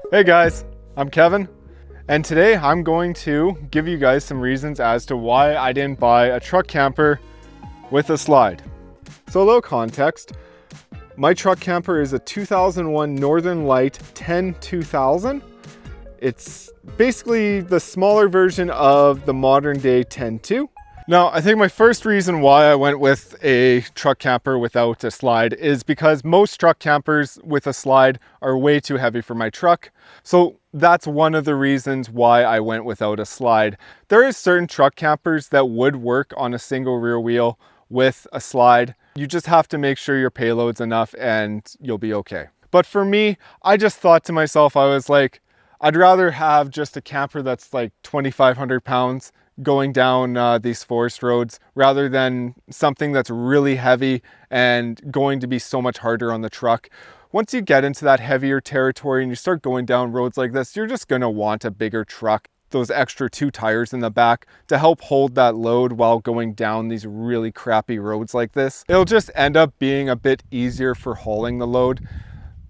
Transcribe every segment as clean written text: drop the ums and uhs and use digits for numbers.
Hey guys, I'm Kevin, and today I'm going to give you guys some reasons as to why I didn't buy a truck camper with a slide. So a little context, my truck camper is a 2001 Northern Light 10-2000. It's basically the smaller version of the modern day 10-2. Now, I think my first reason why I went with a truck camper without a slide is because most truck campers with a slide are way too heavy for my truck. So that's one of the reasons why I went without a slide. There is certain truck campers that would work on a single rear wheel with a slide. You just have to make sure your payload's enough and you'll be okay. But for me, I just thought to myself, I was like, I'd rather have just a camper that's like 2,500 pounds going down these forest roads rather than something that's really heavy and going to be so much harder on the truck. Once you get into that heavier territory and you start going down roads like this, you're just going to want a bigger truck, those extra 2 tires in the back to help hold that load while going down these really crappy roads like this. It'll just end up being a bit easier for hauling the load.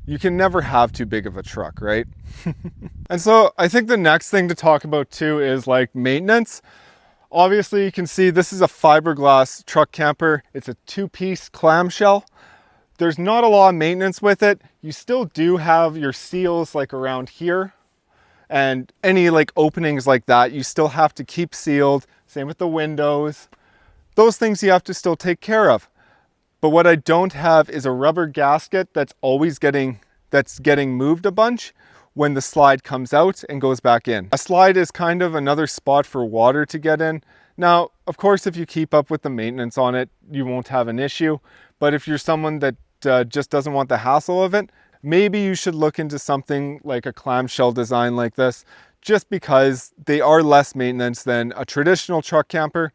You can never have too big of a truck, right? And so I think the next thing to talk about too is like maintenance. Obviously you can see this is a fiberglass truck camper. It's a 2-piece clamshell. There's not a lot of maintenance with it. You still do have your seals like around here and any like openings like that, you still have to keep sealed. Same with the windows. Those things you have to still take care of. But what I don't have is a rubber gasket that's getting moved a bunch when the slide comes out and goes back in. A slide is kind of another spot for water to get in. Now, of course, if you keep up with the maintenance on it, you won't have an issue. But if you're someone that just doesn't want the hassle of it, maybe you should look into something like a clamshell design like this, just because they are less maintenance than a traditional truck camper.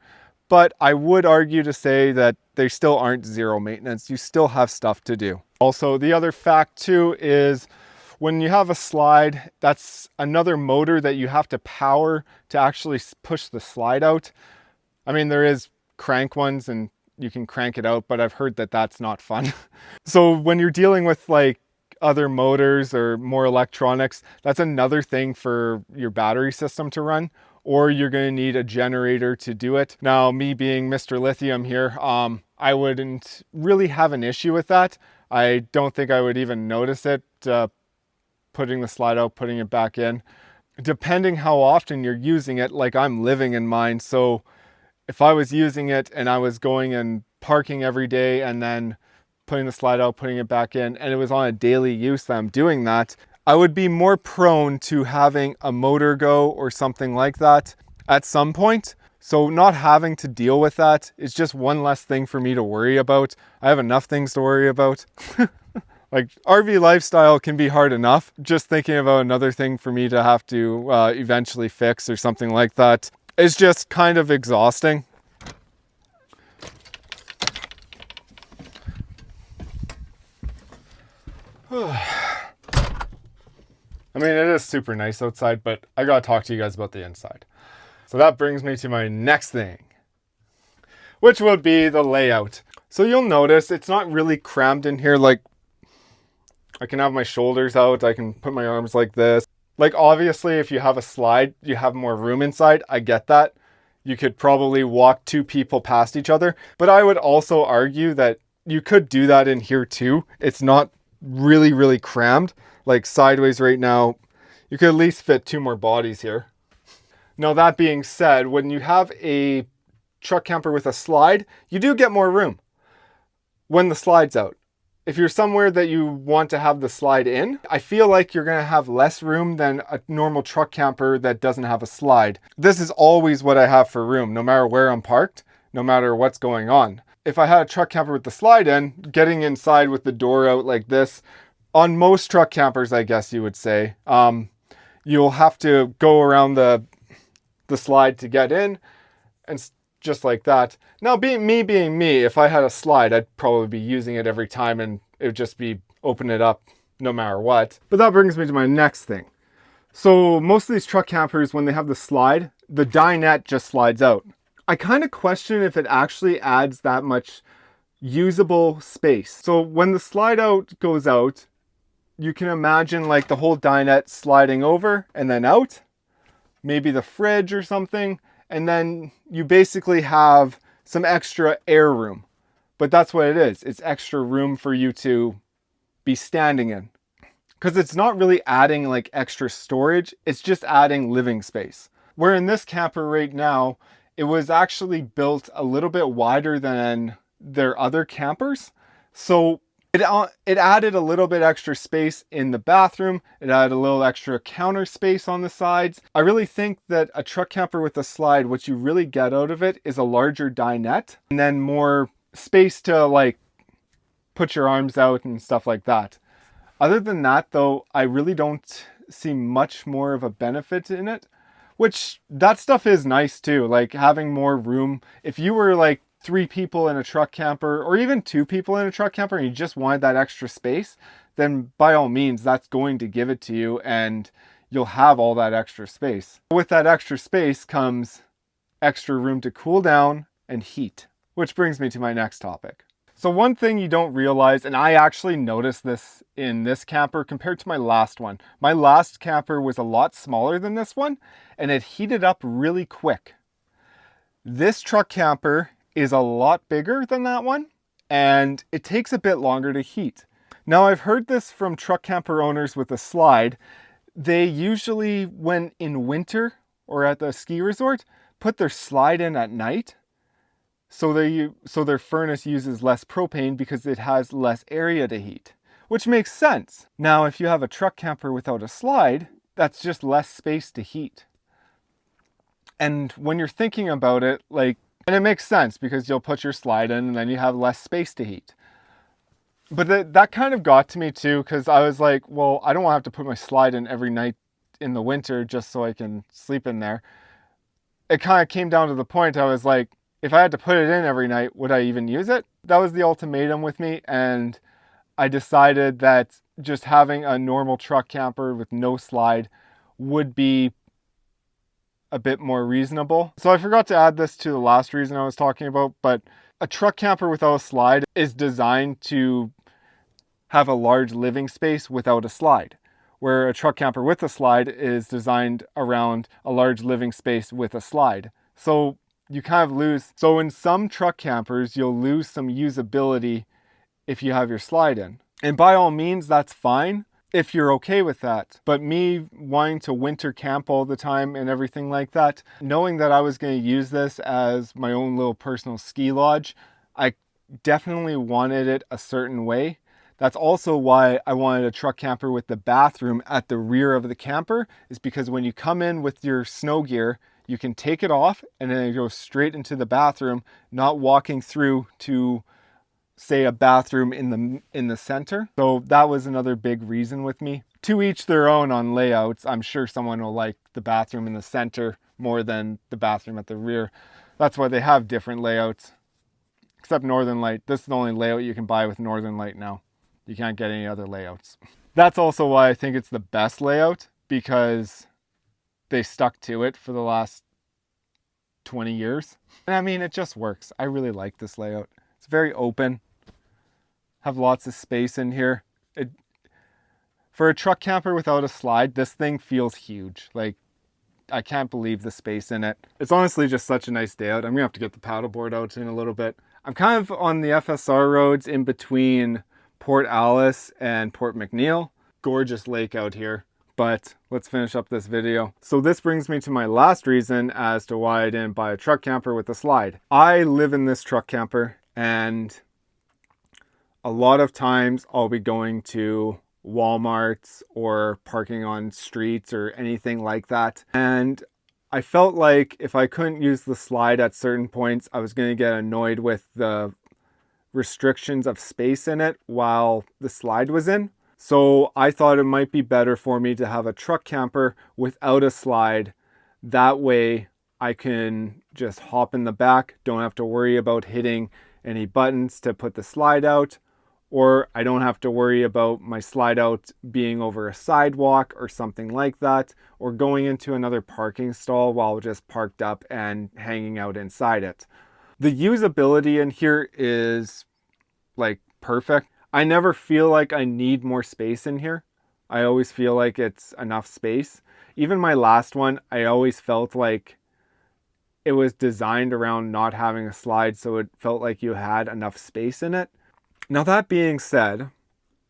But I would argue to say that they still aren't zero maintenance. You still have stuff to do. Also, the other fact too is when you have a slide, that's another motor that you have to power to actually push the slide out. I mean, there is crank ones and you can crank it out, but I've heard that that's not fun. So when you're dealing with like other motors or more electronics, that's another thing for your battery system to run, or you're going to need a generator to do it. Now, me being Mr. Lithium here, I wouldn't really have an issue with that. I don't think I would even notice it, putting the slide out, putting it back in. Depending how often you're using it, like I'm living in mine, so if I was using it and I was going and parking every day and then putting the slide out, putting it back in, and it was on a daily use that I'm doing that, I would be more prone to having a motor go or something like that at some point. So not having to deal with that is just one less thing for me to worry about. I have enough things to worry about. Like RV lifestyle can be hard enough. Just thinking about another thing for me to have to eventually fix or something like that is just kind of exhausting. I mean, it is super nice outside, but I gotta talk to you guys about the inside. So that brings me to my next thing, which would be the layout. So you'll notice it's not really crammed in here. Like I can have my shoulders out, I can put my arms like this. Like obviously if you have a slide, you have more room inside. I get that. You could probably walk 2 people past each other, but I would also argue that you could do that in here too. It's not really crammed. Like sideways right now, you could at least fit 2 more bodies here. Now that being said, when you have a truck camper with a slide, you do get more room when the slide's out. If you're somewhere that you want to have the slide in, I feel like you're gonna have less room than a normal truck camper that doesn't have a slide. This is always what I have for room, no matter where I'm parked, no matter what's going on. If I had a truck camper with the slide in, getting inside with the door out like this, on most truck campers, I guess you would say, you'll have to go around the slide to get in, and just like that. Now, being me, if I had a slide, I'd probably be using it every time and it would just be open it up no matter what. But that brings me to my next thing. So most of these truck campers, when they have the slide, the dinette just slides out. I kind of question if it actually adds that much usable space. So when the slide out goes out, you can imagine like the whole dinette sliding over and then out, maybe the fridge or something, and then you basically have some extra air room. But that's what it is. It's extra room for you to be standing in. Because it's not really adding like extra storage, it's just adding living space. Where in this camper right now, it was actually built a little bit wider than their other campers. So it added a little bit extra space in the bathroom. It added a little extra counter space on the sides. I really think that a truck camper with a slide, what you really get out of it is a larger dinette and then more space to like put your arms out and stuff like that. Other than that though, I really don't see much more of a benefit in it, which that stuff is nice too. Like having more room. If you were like 3 people in a truck camper or even 2 people in a truck camper and you just wanted that extra space, then by all means, that's going to give it to you and you'll have all that extra space. With that extra space comes extra room to cool down and heat, which brings me to my next topic. So one thing you don't realize, and I actually noticed this in this camper compared to my last one. My last camper was a lot smaller than this one and it heated up really quick. This truck camper is a lot bigger than that one and it takes a bit longer to heat. Now I've heard this from truck camper owners with a slide. They usually, when in winter or at the ski resort, put their slide in at night so their furnace uses less propane because it has less area to heat, which makes sense. Now if you have a truck camper without a slide, that's just less space to heat. And when you're thinking about it, like, and it makes sense because you'll put your slide in and then you have less space to heat. But that kind of got to me too, because I was like, well, I don't want to have to put my slide in every night in the winter just so I can sleep in there. It kind of came down to the point I was like, if I had to put it in every night, would I even use it? That was the ultimatum with me. And I decided that just having a normal truck camper with no slide would be a bit more reasonable. So I forgot to add this to the last reason I was talking about, but a truck camper without a slide is designed to have a large living space without a slide, where a truck camper with a slide is designed around a large living space with a slide. So you kind of lose. So in some truck campers, you'll lose some usability if you have your slide in. And by all means, that's fine if you're okay with that. But me wanting to winter camp all the time and everything like that, knowing that I was going to use this as my own little personal ski lodge, I definitely wanted it a certain way. That's also why I wanted a truck camper with the bathroom at the rear of the camper, is because when you come in with your snow gear, you can take it off and then it goes straight into the bathroom, not walking through to say a bathroom in the center. So that was another big reason with me. To each their own on layouts. I'm sure someone will like the bathroom in the center more than the bathroom at the rear. That's why they have different layouts. Except Northern Light. This is the only layout you can buy with Northern Light now. You can't get any other layouts. That's also why I think it's the best layout, because they stuck to it for the last 20 years. And I mean, it just works. I really like this layout. It's very open. Have lots of space in here. For a truck camper without a slide, this thing feels huge. Like, I can't believe the space in it. It's honestly just such a nice day out. I'm gonna have to get the paddleboard out in a little bit. I'm kind of on the FSR roads in between Port Alice and Port McNeil. Gorgeous lake out here. But let's finish up this video. So this brings me to my last reason as to why I didn't buy a truck camper with a slide. I live in this truck camper and a lot of times I'll be going to Walmarts or parking on streets or anything like that. And I felt like if I couldn't use the slide at certain points, I was going to get annoyed with the restrictions of space in it while the slide was in. So I thought it might be better for me to have a truck camper without a slide. That way I can just hop in the back, don't have to worry about hitting any buttons to put the slide out, or I don't have to worry about my slide out being over a sidewalk or something like that, or going into another parking stall while just parked up and hanging out inside it. The usability in here is like perfect. I never feel like I need more space in here. I always feel like it's enough space. Even my last one, I always felt like it was designed around not having a slide, so it felt like you had enough space in it. Now that being said,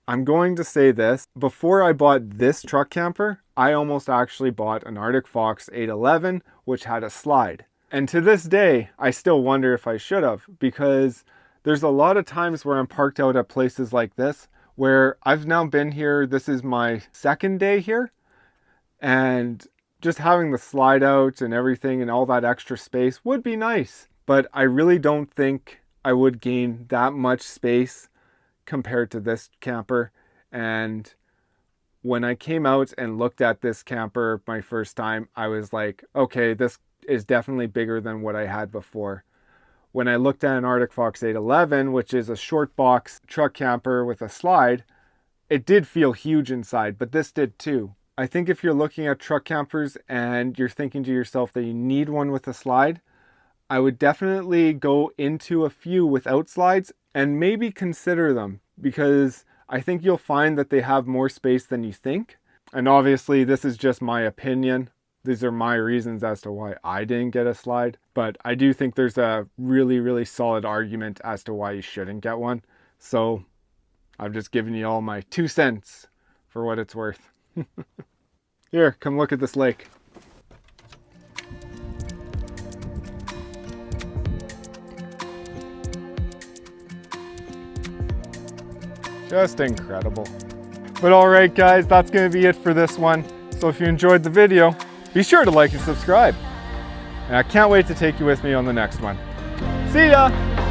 I'm going to say this. Before I bought this truck camper, I almost actually bought an Arctic Fox 811, which had a slide. And to this day, I still wonder if I should have, because there's a lot of times where I'm parked out at places like this, where I've now been here, this is my second day here, and just having the slide out and everything and all that extra space would be nice. But I really don't think I would gain that much space compared to this camper. And when I came out and looked at this camper my first time, I was like, okay, this is definitely bigger than what I had before. When I looked at an Arctic Fox 811, which is a short box truck camper with a slide, it did feel huge inside, but this did too. I think if you're looking at truck campers and you're thinking to yourself that you need one with a slide, I would definitely go into a few without slides and maybe consider them, because I think you'll find that they have more space than you think. And obviously this is just my opinion. These are my reasons as to why I didn't get a slide, but I do think there's a really, really solid argument as to why you shouldn't get one. So I'm just giving you all my 2 cents for what it's worth. Here, come look at this lake. Just incredible. But all right, guys, that's going to be it for this one. So if you enjoyed the video, be sure to like and subscribe. And I can't wait to take you with me on the next one. See ya!